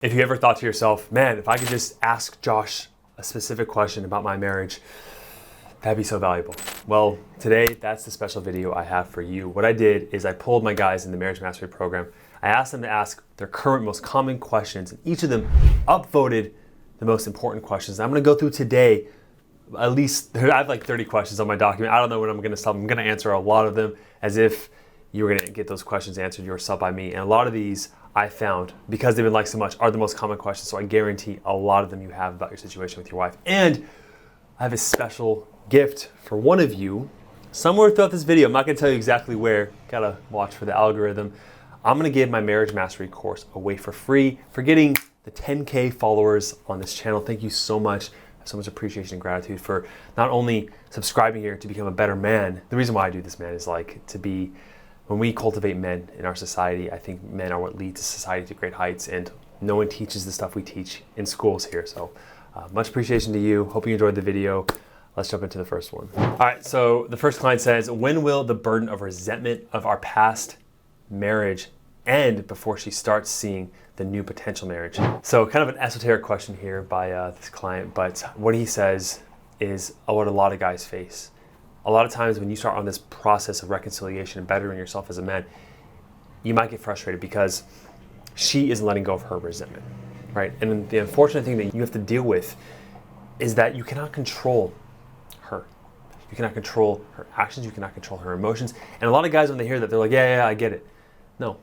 If you ever thought to yourself, man, if I could just ask Josh a specific question about my marriage, that'd be so valuable. Well, today, that's the special video I have for you. What I did is I pulled my guys in the Marriage Mastery program. I asked them to ask their current most common questions, and each of them upvoted the most important questions. I'm gonna go through today, at least, I have like 30 questions on my document. I don't know when I'm gonna stop. I'm gonna answer a lot of them as if you were gonna get those questions answered yourself by me. And a lot of these I found, because they've been liked so much, are the most common questions. So I guarantee a lot of them you have about your situation with your wife. And I have a special gift for one of you somewhere throughout this video. I'm not gonna tell you exactly where, gotta watch for the algorithm. I'm gonna give my Marriage Mastery course away for free for getting the 10K followers on this channel. Thank you so much. I have so much appreciation and gratitude for not only subscribing here to become a better man. The reason why I do this, man, is like to be, when we cultivate men in our society, I think men are what lead to society to great heights, and no one teaches the stuff we teach in schools here. So much appreciation to you. Hope you enjoyed the video. Let's jump into the first one. All right, so the first client says, when will the burden of resentment of our past marriage end before she starts seeing the new potential marriage? So kind of an esoteric question here by this client, but what he says is what a lot of guys face. A lot of times when you start on this process of reconciliation and bettering yourself as a man, you might get frustrated because she isn't letting go of her resentment, right? And the unfortunate thing that you have to deal with is that you cannot control her. You cannot control her actions, you cannot control her emotions. And a lot of guys, when they hear that, they're like, yeah, I get it. No.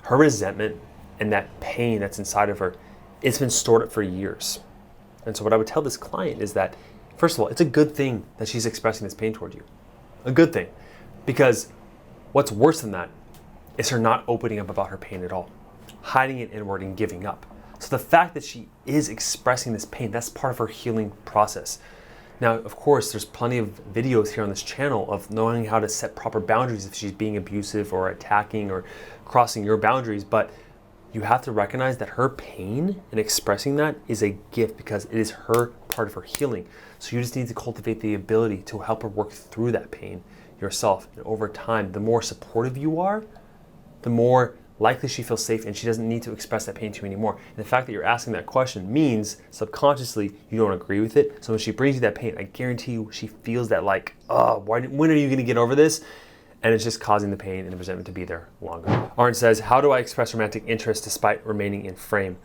Her resentment and that pain that's inside of her, it's been stored up for years. And so what I would tell this client is that, first of all, it's a good thing that she's expressing this pain toward you. A good thing. Because what's worse than that is her not opening up about her pain at all, hiding it inward and giving up. So the fact that she is expressing this pain, that's part of her healing process. Now, of course, there's plenty of videos here on this channel of knowing how to set proper boundaries if she's being abusive or attacking or crossing your boundaries, but you have to recognize that her pain and expressing that is a gift because it is her part of her healing. So you just need to cultivate the ability to help her work through that pain yourself. And over time, the more supportive you are, the more likely she feels safe and she doesn't need to express that pain to you anymore. And the fact that you're asking that question means subconsciously you don't agree with it. So when she brings you that pain, I guarantee you she feels that like, oh, when are you gonna get over this? And it's just causing the pain and the resentment to be there longer. Arn says, how do I express romantic interest despite remaining in frame?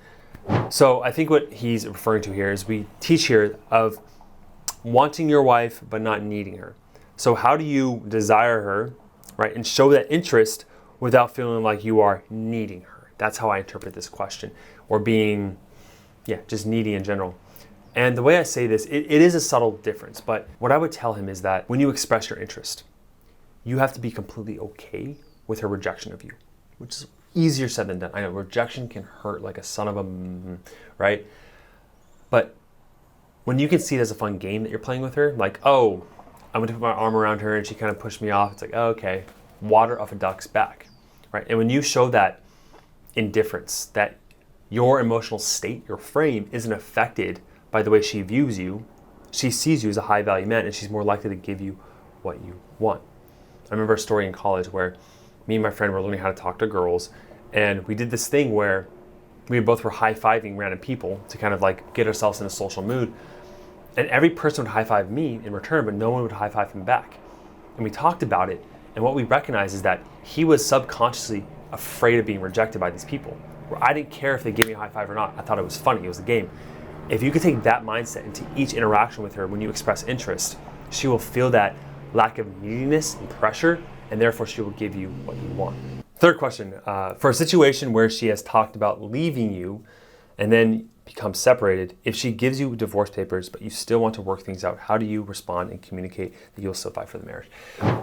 So I think what he's referring to here is we teach here of wanting your wife but not needing her. So how do you desire her, right, and show that interest without feeling like you are needing her? That's how I interpret this question, or being, just needy in general. And the way I say this, it is a subtle difference, but what I would tell him is that when you express your interest, you have to be completely okay with her rejection of you, which is easier said than done. I know rejection can hurt like a son of a, right? But when you can see it as a fun game that you're playing with her, like, oh, I'm gonna put my arm around her and she kind of pushed me off. It's like, oh, okay, water off a duck's back, right? And when you show that indifference, that your emotional state, your frame isn't affected by the way she views you, she sees you as a high value man and she's more likely to give you what you want. I remember a story in college where me and my friend were learning how to talk to girls, and we did this thing where we both were high-fiving random people to kind of like get ourselves in a social mood. And every person would high-five me in return, but no one would high-five him back. And we talked about it, and what we recognized is that he was subconsciously afraid of being rejected by these people, where I didn't care if they gave me a high five or not. I thought it was funny, it was a game. If you could take that mindset into each interaction with her when you express interest, she will feel that lack of neediness and pressure, and therefore she will give you what you want. Third question, for a situation where she has talked about leaving you and then become separated, if she gives you divorce papers but you still want to work things out, how do you respond and communicate that you'll still fight for the marriage?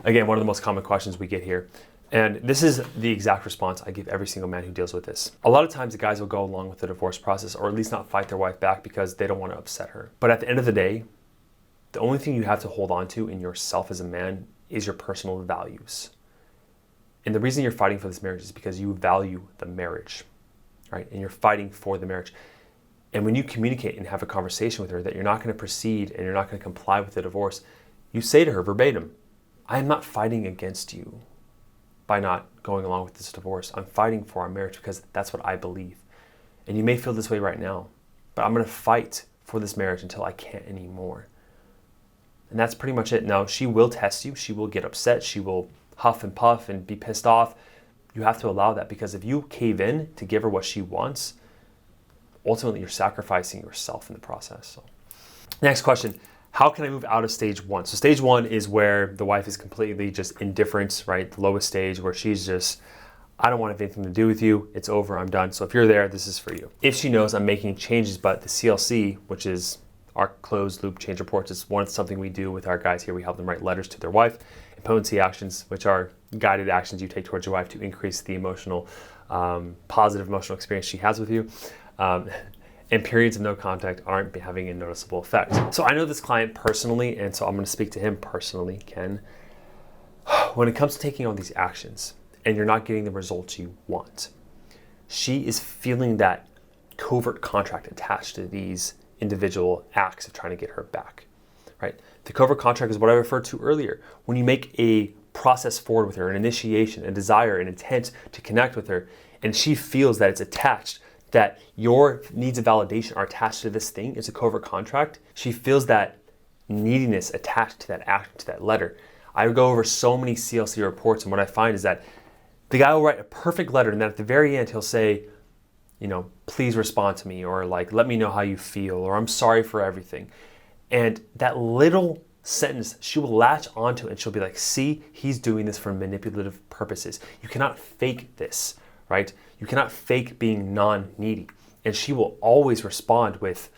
Again, one of the most common questions we get here. And this is the exact response I give every single man who deals with this. A lot of times the guys will go along with the divorce process or at least not fight their wife back because they don't want to upset her. But at the end of the day, the only thing you have to hold on to in yourself as a man is your personal values. And the reason you're fighting for this marriage is because you value the marriage, right? And you're fighting for the marriage. And when you communicate and have a conversation with her that you're not going to proceed and you're not going to comply with the divorce, you say to her verbatim, I am not fighting against you by not going along with this divorce. I'm fighting for our marriage because that's what I believe. And you may feel this way right now, but I'm gonna fight for this marriage until I can't anymore. And that's pretty much it. Now, she will test you. She will get upset. She will huff and puff and be pissed off. You have to allow that, because if you cave in to give her what she wants, ultimately you're sacrificing yourself in the process. So, next question, how can I move out of stage 1? So stage 1 is where the wife is completely just indifferent, right? The lowest stage, where she's just, I don't want to have anything to do with you. It's over, I'm done. So if you're there, this is for you. If she knows I'm making changes, but the CLC, which is our closed loop change reports, is something we do with our guys here. We help them write letters to their wife. And potency actions, which are guided actions you take towards your wife to increase the emotional, positive emotional experience she has with you. And periods of no contact aren't having a noticeable effect. So I know this client personally, and so I'm going to speak to him personally, Ken. When it comes to taking all these actions and you're not getting the results you want, she is feeling that covert contract attached to these individual acts of trying to get her back, right? The covert contract is what I referred to earlier. When you make a process forward with her, an initiation, a desire, an intent to connect with her, and she feels that it's attached, that your needs of validation are attached to this thing, it's a covert contract, she feels that neediness attached to that act, to that letter. I go over so many CLC reports, and what I find is that the guy will write a perfect letter, and then at the very end he'll say, you know, please respond to me, or like, let me know how you feel, or I'm sorry for everything. And that little sentence, she will latch onto it, and she'll be like, see, he's doing this for manipulative purposes. You cannot fake this, right? You cannot fake being non-needy. And she will always respond with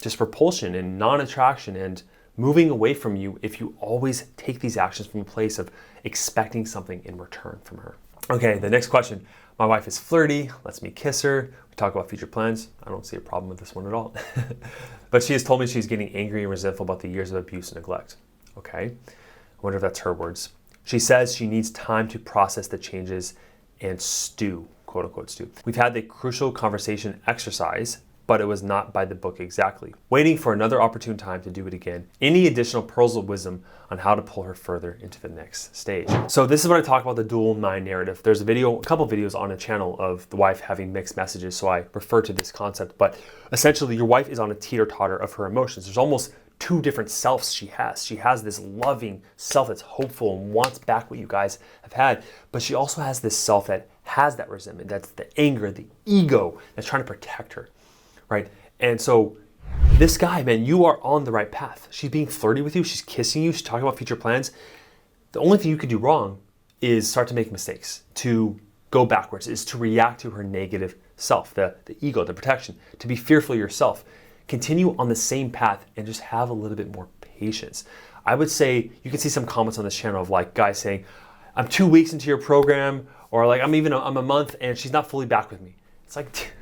just repulsion and non-attraction and moving away from you if you always take these actions from a place of expecting something in return from her. Okay, the next question. My wife is flirty, lets me kiss her. We talk about future plans. I don't see a problem with this one at all. But she has told me she's getting angry and resentful about the years of abuse and neglect. Okay, I wonder if that's her words. She says she needs time to process the changes and stew, quote unquote stew. We've had the crucial conversation exercise, but it was not by the book exactly. Waiting for another opportune time to do it again. Any additional pearls of wisdom on how to pull her further into the next stage. So this is when I talk about the dual mind narrative. There's a couple videos on a channel of the wife having mixed messages, so I refer to this concept, but essentially your wife is on a teeter-totter of her emotions. There's almost two different selves she has. She has this loving self that's hopeful and wants back what you guys have had, but she also has this self that has that resentment, that's the anger, the ego that's trying to protect her, right? And so this guy, man, you are on the right path. She's being flirty with you, she's kissing you, she's talking about future plans. The only thing you could do wrong is start to make mistakes, to go backwards, is to react to her negative self, the ego, the protection, to be fearful of yourself. Continue on the same path and just have a little bit more patience. I would say, you can see some comments on this channel of like guys saying, I'm 2 weeks into your program, or like I'm a month and she's not fully back with me. It's like,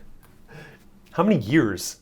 how many years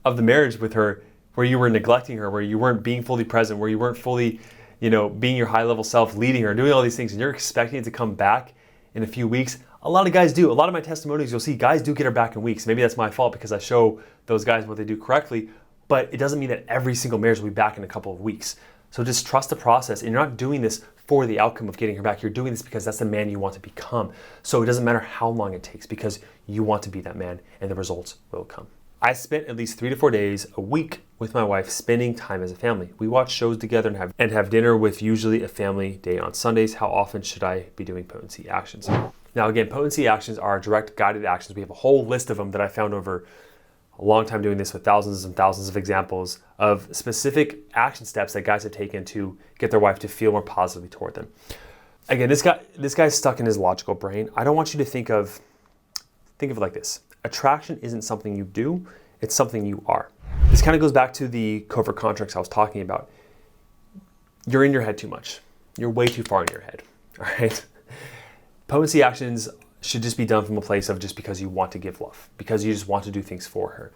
of the marriage with her where you were neglecting her, where you weren't being fully present, where you weren't fully, being your high level self, leading her, doing all these things, and you're expecting it to come back in a few weeks? A lot of guys do. A lot of my testimonies, you'll see guys do get her back in weeks. Maybe that's my fault because I show those guys what they do correctly, but it doesn't mean that every single marriage will be back in a couple of weeks. So just trust the process, and you're not doing this for the outcome of getting her back. You're doing this because that's the man you want to become. So it doesn't matter how long it takes, because you want to be that man, and the results will come. I spent at least 3 to 4 days a week with my wife spending time as a family. We watch shows together and have dinner with usually a family day on Sundays. How often should I be doing potency actions? Now again, potency actions are direct guided actions. We have a whole list of them that I found over a long time doing this with thousands and thousands of examples of specific action steps that guys have taken to get their wife to feel more positively toward them. Again, this guy's stuck in his logical brain. I don't want you to think of it like this. Attraction isn't something you do, it's something you are. This kind of goes back to the covert contracts I was talking about. You're in your head too much. You're way too far in your head, all right? Potency actions should just be done from a place of just because you want to give love, because you just want to do things for her.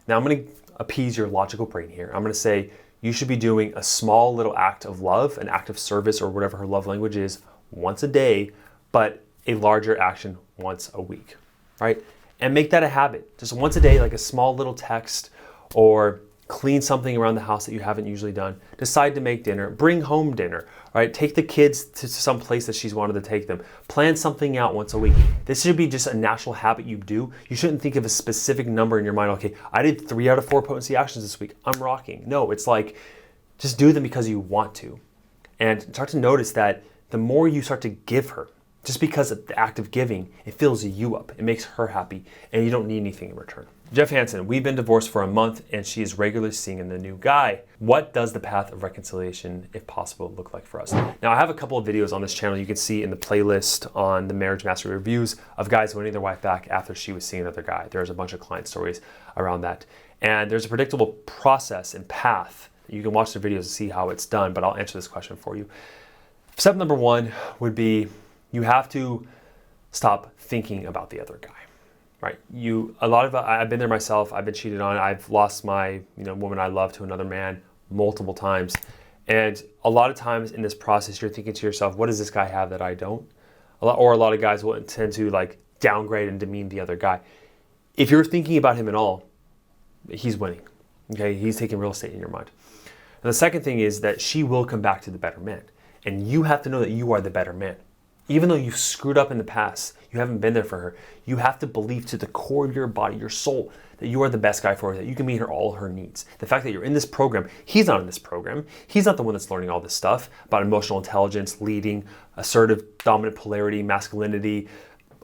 Now I'm going to appease your logical brain here. I'm going to say you should be doing a small little act of love, an act of service, or whatever her love language is, once a day, but a larger action once a week, right? And make that a habit. Just once a day, like a small little text or clean something around the house that you haven't usually done, decide to make dinner, bring home dinner, right? Take the kids to some place that she's wanted to take them, plan something out once a week. This should be just a natural habit you do. You shouldn't think of a specific number in your mind. Okay, I did 3 out of 4 potency actions this week. I'm rocking. No, it's like, just do them because you want to. And start to notice that the more you start to give her, just because of the act of giving, it fills you up. It makes her happy, and you don't need anything in return. Jeff Hansen, we've been divorced for a month, and she is regularly seeing the new guy. What does the path of reconciliation, if possible, look like for us? Now, I have a couple of videos on this channel you can see in the playlist on the Marriage Mastery Reviews of guys winning their wife back after she was seeing another guy. There's a bunch of client stories around that. And there's a predictable process and path. You can watch the videos to see how it's done, but I'll answer this question for you. Step number 1 would be, you have to stop thinking about the other guy, right? I've been there myself. I've been cheated on. I've lost my woman I love to another man multiple times. And a lot of times in this process, you're thinking to yourself, what does this guy have that I don't? A lot of guys will tend to like downgrade and demean the other guy. If you're thinking about him at all, he's winning, okay? He's taking real estate in your mind. And the second thing is that she will come back to the better man. And you have to know that you are the better man. Even though you've screwed up in the past, you haven't been there for her, you have to believe to the core of your body, your soul, that you are the best guy for her, that you can meet her all her needs. The fact that you're in this program, he's not in this program. He's not the one that's learning all this stuff about emotional intelligence, leading, assertive, dominant polarity, masculinity,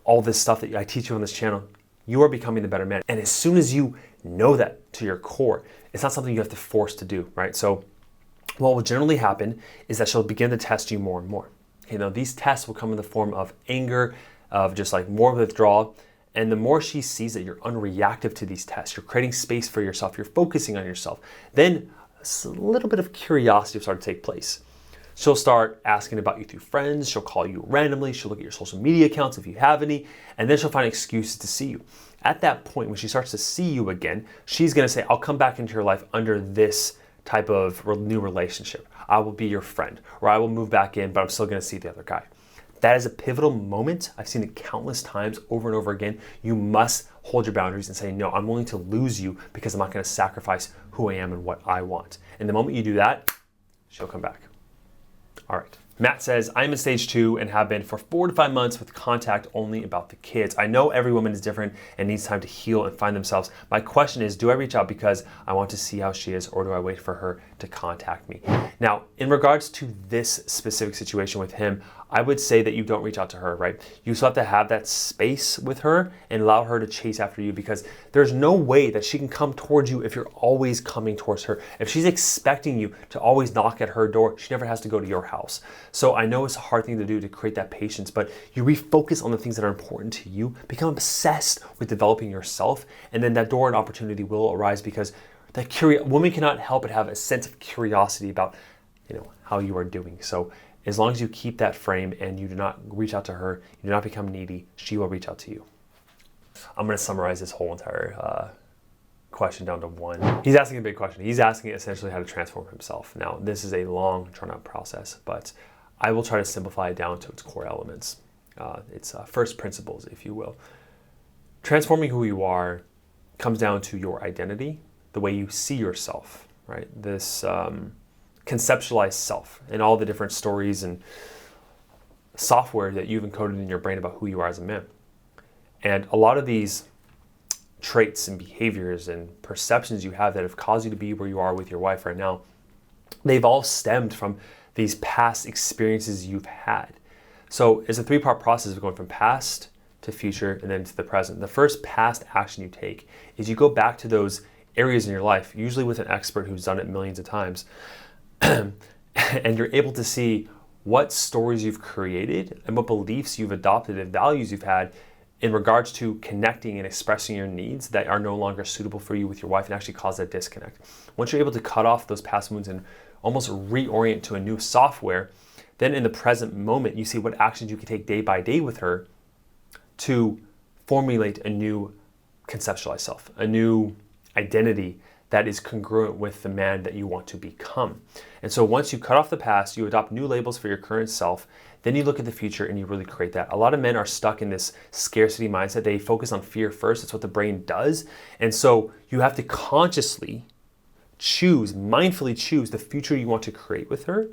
all this stuff that I teach you on this channel. You are becoming the better man. And as soon as you know that to your core, it's not something you have to force to do, right? So what will generally happen is that she'll begin to test you more and more. Okay, now these tests will come in the form of anger, of just like more withdrawal. And the more she sees that you're unreactive to these tests, you're creating space for yourself, you're focusing on yourself, then a little bit of curiosity will start to take place. She'll start asking about you through friends, she'll call you randomly, she'll look at your social media accounts if you have any, and then she'll find excuses to see you. At that point, when she starts to see you again, she's gonna say, I'll come back into your life under this type of new relationship. I will be your friend, or I will move back in, but I'm still gonna see the other guy. That is a pivotal moment. I've seen it countless times over and over again. You must hold your boundaries and say, no, I'm willing to lose you because I'm not gonna sacrifice who I am and what I want. And the moment you do that, she'll come back. All right. Matt says, I'm in stage 2 and have been for 4 to 5 months with contact only about the kids. I know every woman is different and needs time to heal and find themselves. My question is, do I reach out because I want to see how she is, or do I wait for her to contact me? Now, in regards to this specific situation with him, I would say that you don't reach out to her, right? You still have to have that space with her and allow her to chase after you, because there's no way that she can come towards you if you're always coming towards her. If she's expecting you to always knock at her door, she never has to go to your house. So I know it's a hard thing to do to create that patience, but you refocus on the things that are important to you, become obsessed with developing yourself, and then that door and opportunity will arise, because that woman cannot help but have a sense of curiosity about how you are doing. So as long as you keep that frame and you do not reach out to her, you do not become needy, she will reach out to you. I'm going to summarize this whole entire question down to one. He's asking a big question. He's asking essentially how to transform himself. Now, this is a long, drawn-out process, but I will try to simplify it down to its core elements. It's first principles, if you will. Transforming who you are comes down to your identity, the way you see yourself, right? This conceptualized self and all the different stories and software that you've encoded in your brain about who you are as a man. And a lot of these traits and behaviors and perceptions you have that have caused you to be where you are with your wife right now, they've all stemmed from these past experiences you've had. So it's a 3-part process of going from past to future and then to the present. The first past action you take is you go back to those areas in your life, usually with an expert who's done it millions of times, and you're able to see what stories you've created and what beliefs you've adopted and values you've had in regards to connecting and expressing your needs that are no longer suitable for you with your wife, and actually cause that disconnect. Once you're able to cut off those past wounds and almost reorient to a new software, then in the present moment, you see what actions you can take day by day with her to formulate a new conceptualized self, a new identity that is congruent with the man that you want to become. And so once you cut off the past, you adopt new labels for your current self, then you look at the future and you really create that. A lot of men are stuck in this scarcity mindset. They focus on fear first. It's what the brain does. And so you have to consciously mindfully choose the future you want to create with her,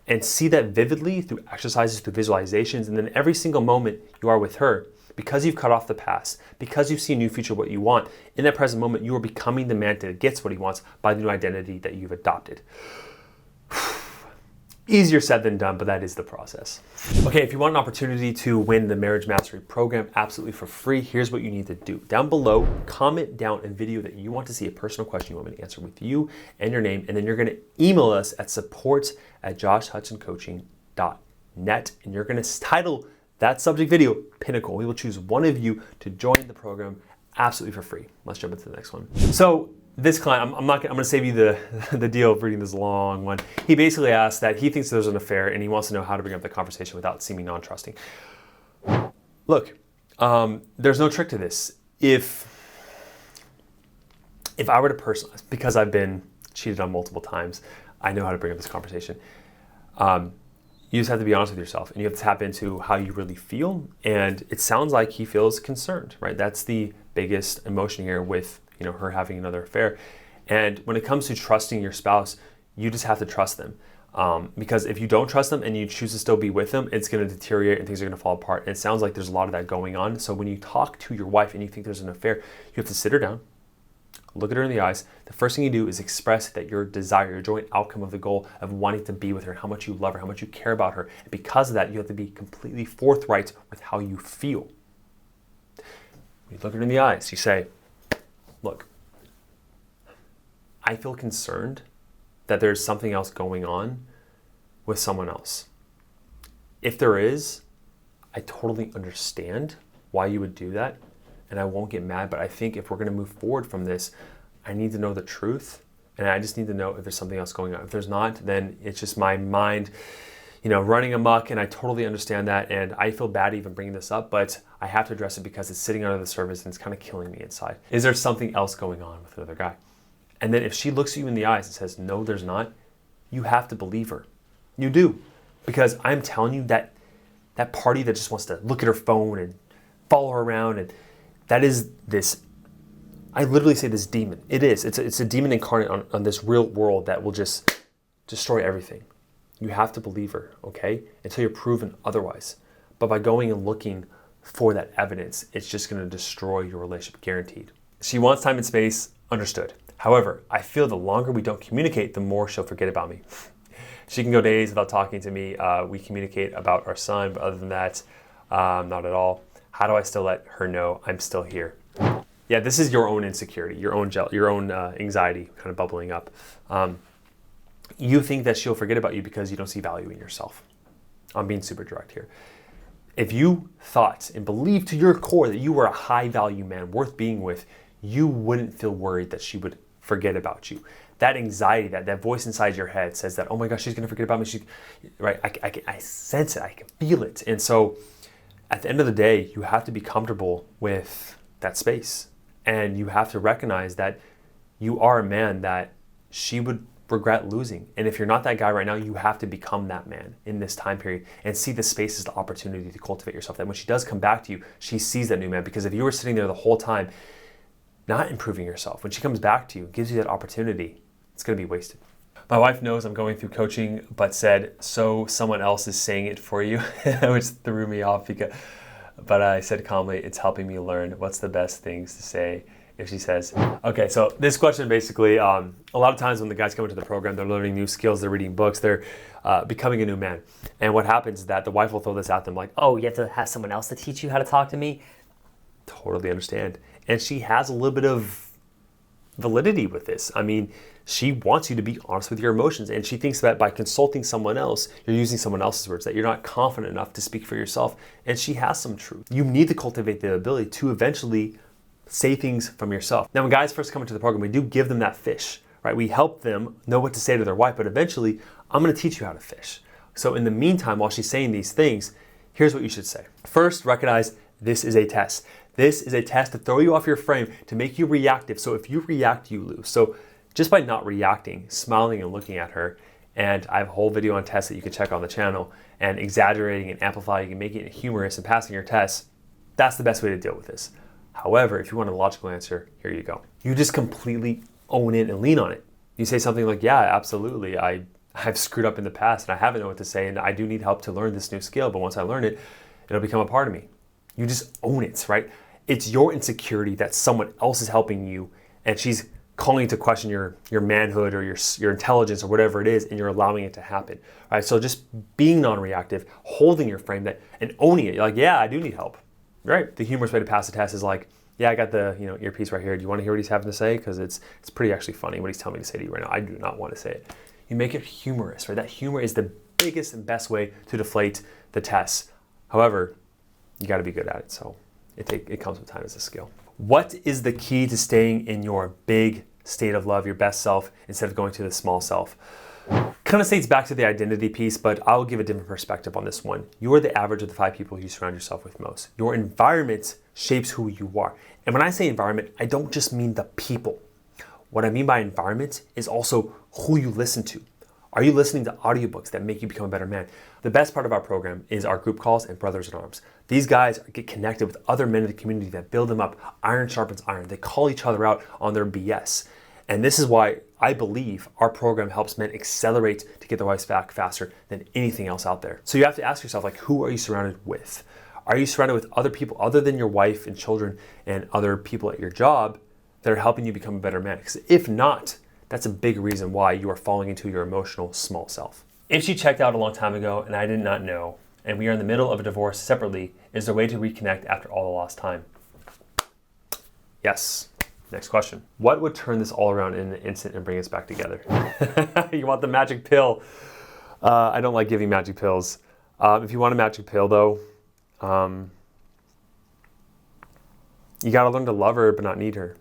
and see that vividly through exercises, through visualizations, and then every single moment you are with her, because you've cut off the past, because you've seen a new future, what you want, in that present moment, you are becoming the man that gets what he wants by the new identity that you've adopted. Easier said than done, but that is the process. Okay, if you want an opportunity to win the Marriage Mastery Program absolutely for free, here's what you need to do. Down below, comment down a video that you want to see, a personal question you want me to answer with you and your name, and then you're gonna email us at support@joshhudsoncoaching.net, and you're gonna title that subject video Pinnacle. We will choose one of you to join the program absolutely for free. Let's jump into the next one. So this client, I'm gonna save you the deal of reading this long one. He basically asked that he thinks there's an affair and he wants to know how to bring up the conversation without seeming non-trusting. Look, there's no trick to this. If I were to personalize, because I've been cheated on multiple times, I know how to bring up this conversation. You just have to be honest with yourself, and you have to tap into how you really feel. And it sounds like he feels concerned, right? That's the biggest emotion here with her having another affair. And when it comes to trusting your spouse, you just have to trust them. Because if you don't trust them and you choose to still be with them, it's going to deteriorate and things are going to fall apart. And it sounds like there's a lot of that going on. So when you talk to your wife and you think there's an affair, you have to sit her down, look at her in the eyes. The first thing you do is express that your desire, your joint outcome of the goal of wanting to be with her, how much you love her, how much you care about her. And because of that, you have to be completely forthright with how you feel. When you look her in the eyes, you say, look, I feel concerned that there's something else going on with someone else. If there is, I totally understand why you would do that, and I won't get mad, but I think if we're gonna move forward from this, I need to know the truth, and I just need to know if there's something else going on. If there's not, then it's just my mind running amok, and I totally understand that, and I feel bad even bringing this up, but I have to address it because it's sitting under the surface and it's kind of killing me inside. Is there something else going on with another guy? And then if she looks at you in the eyes and says, no, there's not, you have to believe her. You do. Because I'm telling you that party that just wants to look at her phone and follow her around, and that is this, I literally say this demon. It is. It's a demon incarnate on this real world that will just destroy everything. You have to believe her, okay? Until you're proven otherwise. But by going and looking for that evidence, it's just going to destroy your relationship, guaranteed. She wants time and space, understood. However, I feel the longer we don't communicate, the more she'll forget about me. She can go days without talking to me. We communicate about our son, but other than that, not at all. How do I still let her know I'm still here? Yeah, this is your own insecurity, your own anxiety kind of bubbling up. You think that she'll forget about you because you don't see value in yourself. I'm being super direct here. If you thought and believed to your core that you were a high value man worth being with, you wouldn't feel worried that she would forget about you. That anxiety, that voice inside your head says that, oh my gosh, she's gonna forget about me. Right? I sense it, I can feel it. And so at the end of the day, you have to be comfortable with that space. And you have to recognize that you are a man that she would regret losing. And if you're not that guy right now, you have to become that man in this time period and see the space as the opportunity to cultivate yourself. That when she does come back to you, she sees that new man. Because if you were sitting there the whole time, not improving yourself, when she comes back to you, gives you that opportunity, it's gonna be wasted. My wife knows I'm going through coaching, but said, so someone else is saying it for you, which threw me off. But I said calmly, it's helping me learn what's the best things to say if she says. Okay, so this question basically, a lot of times when the guys come into the program, they're learning new skills, they're reading books, they're becoming a new man. And what happens is that the wife will throw this at them like, oh, you have to have someone else to teach you how to talk to me? Totally understand. And she has a little bit of validity with this. I mean, she wants you to be honest with your emotions, and she thinks that by consulting someone else, you're using someone else's words, that you're not confident enough to speak for yourself, and she has some truth. You need to cultivate the ability to eventually say things from yourself. Now, when guys first come into the program, we do give them that fish, right? We help them know what to say to their wife, but eventually, I'm gonna teach you how to fish. So in the meantime, while she's saying these things, here's what you should say. First, recognize this is a test. This is a test to throw you off your frame, to make you reactive. So if you react, you lose. So just by not reacting, smiling and looking at her, and I have a whole video on tests that you can check on the channel, and exaggerating and amplifying and making it humorous and passing your tests, that's the best way to deal with this. However, if you want a logical answer, here you go. You just completely own it and lean on it. You say something like, yeah, absolutely. I've screwed up in the past and I haven't known what to say and I do need help to learn this new skill, but once I learn it, it'll become a part of me. You just own it, right? It's your insecurity that someone else is helping you and she's calling you to question your manhood or your intelligence or whatever it is, and you're allowing it to happen, right? So just being non-reactive, holding your frame that and owning it. You're like, yeah, I do need help, right? The humorous way to pass the test is like, yeah, I got the earpiece right here. Do you want to hear what he's having to say? Because it's pretty actually funny what he's telling me to say to you right now. I do not want to say it. You make it humorous, right? That humor is the biggest and best way to deflate the test. However, you got to be good at it. So it comes with time as a skill. What is the key to staying in your big state of love, your best self, instead of going to the small self? Kind of states back to the identity piece, but I'll give a different perspective on this one. You are the average of the 5 people you surround yourself with most. Your environment shapes who you are. And when I say environment, I don't just mean the people. What I mean by environment is also who you listen to. Are you listening to audiobooks that make you become a better man? The best part of our program is our group calls and Brothers in Arms. These guys get connected with other men in the community that build them up. Iron sharpens iron. They call each other out on their BS. And this is why I believe our program helps men accelerate to get their wives back faster than anything else out there. So you have to ask yourself, like, who are you surrounded with? Are you surrounded with other people other than your wife and children and other people at your job that are helping you become a better man? Because if not, that's a big reason why you are falling into your emotional small self. If she checked out a long time ago and I did not know, and we are in the middle of a divorce separately, is there a way to reconnect after all the lost time? Yes. Next question. What would turn this all around in an instant and bring us back together? You want the magic pill. I don't like giving magic pills. If you want a magic pill though, you got to learn to love her but not need her.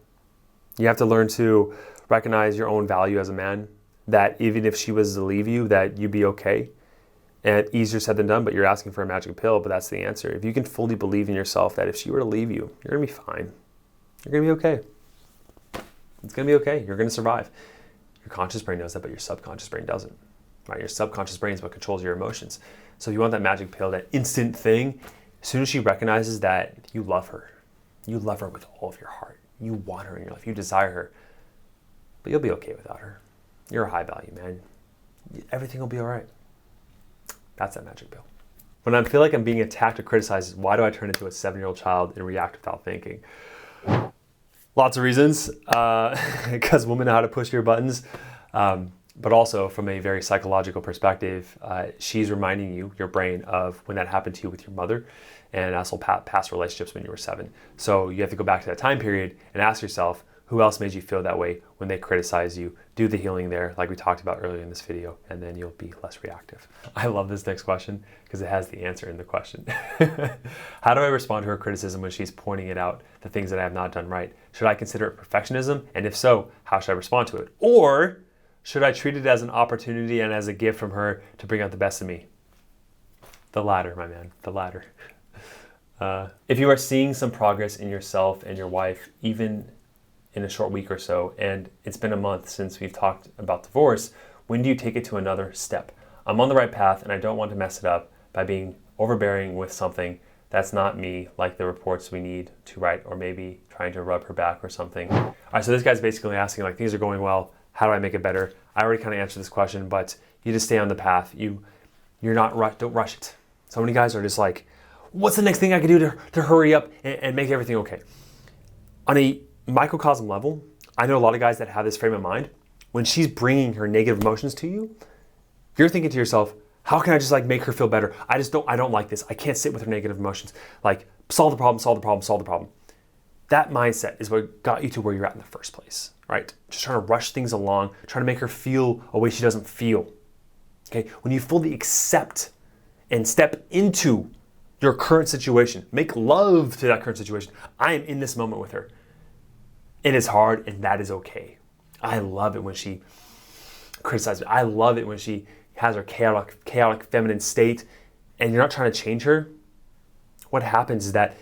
You have to learn to recognize your own value as a man, that even if she was to leave you, that you'd be okay. And easier said than done, but you're asking for a magic pill, but that's the answer. If you can fully believe in yourself that if she were to leave you, you're going to be fine. You're going to be okay. It's going to be okay. You're going to survive. Your conscious brain knows that, but your subconscious brain doesn't. Right? Your subconscious brain is what controls your emotions. So if you want that magic pill, that instant thing, as soon as she recognizes that you love her with all of your heart. You want her in your life. You desire her. But you'll be okay without her. You're a high value man. Everything will be all right. That's that magic pill. When I feel like I'm being attacked or criticized, why do I turn into a 7-year-old child and react without thinking? Lots of reasons. Because women know how to push your buttons. But also from a very psychological perspective, she's reminding you, your brain, of when that happened to you with your mother and also past relationships when you were 7. So you have to go back to that time period and ask yourself, who else made you feel that way when they criticize you? Do the healing there, like we talked about earlier in this video, and then you'll be less reactive. I love this next question because it has the answer in the question. How do I respond to her criticism when she's pointing it out, the things that I have not done right? Should I consider it perfectionism? And if so, how should I respond to it? Or should I treat it as an opportunity and as a gift from her to bring out the best of me? The latter, my man, the latter. If you are seeing some progress in yourself and your wife, even in a short week or so, and it's been a month since we've talked about divorce, when do you take it to another step? I'm on the right path and I don't want to mess it up by being overbearing with something that's not me, like the reports we need to write, or maybe trying to rub her back or something. All right, so this guy's basically asking, like, things are going well, how do I make it better? I already kind of answered this question, but you just stay on the path. You're not don't rush it. So many guys are just like, what's the next thing I can do to hurry up and make everything okay? On a microcosm level, I know a lot of guys that have this frame of mind. When she's bringing her negative emotions to you, you're thinking to yourself, how can I just like make her feel better? I don't like this. I can't sit with her negative emotions. Like, solve the problem, solve the problem, solve the problem. That mindset is what got you to where you're at in the first place, right? Just trying to rush things along, trying to make her feel a way she doesn't feel. Okay, when you fully accept and step into your current situation, make love to that current situation. I am in this moment with her. It is hard, and that is okay. I love it when she criticizes me. I love it when she has her chaotic feminine state, and you're not trying to change her. What happens is that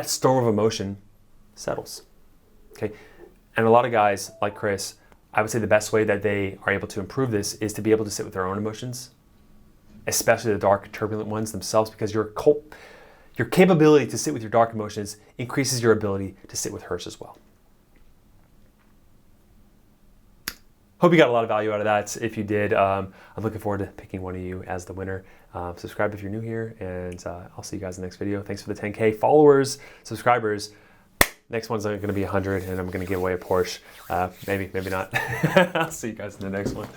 storm of emotion settles. Okay, and a lot of guys like Chris, I would say the best way that they are able to improve this is to be able to sit with their own emotions, especially the dark, turbulent ones themselves, because your capability to sit with your dark emotions increases your ability to sit with hers as well. Hope you got a lot of value out of that. If you did, I'm looking forward to picking one of you as the winner. Subscribe if you're new here, and I'll see you guys in the next video. Thanks for the 10K followers, subscribers. Next one's going to be 100, and I'm going to give away a Porsche. Maybe not. I'll see you guys in the next one.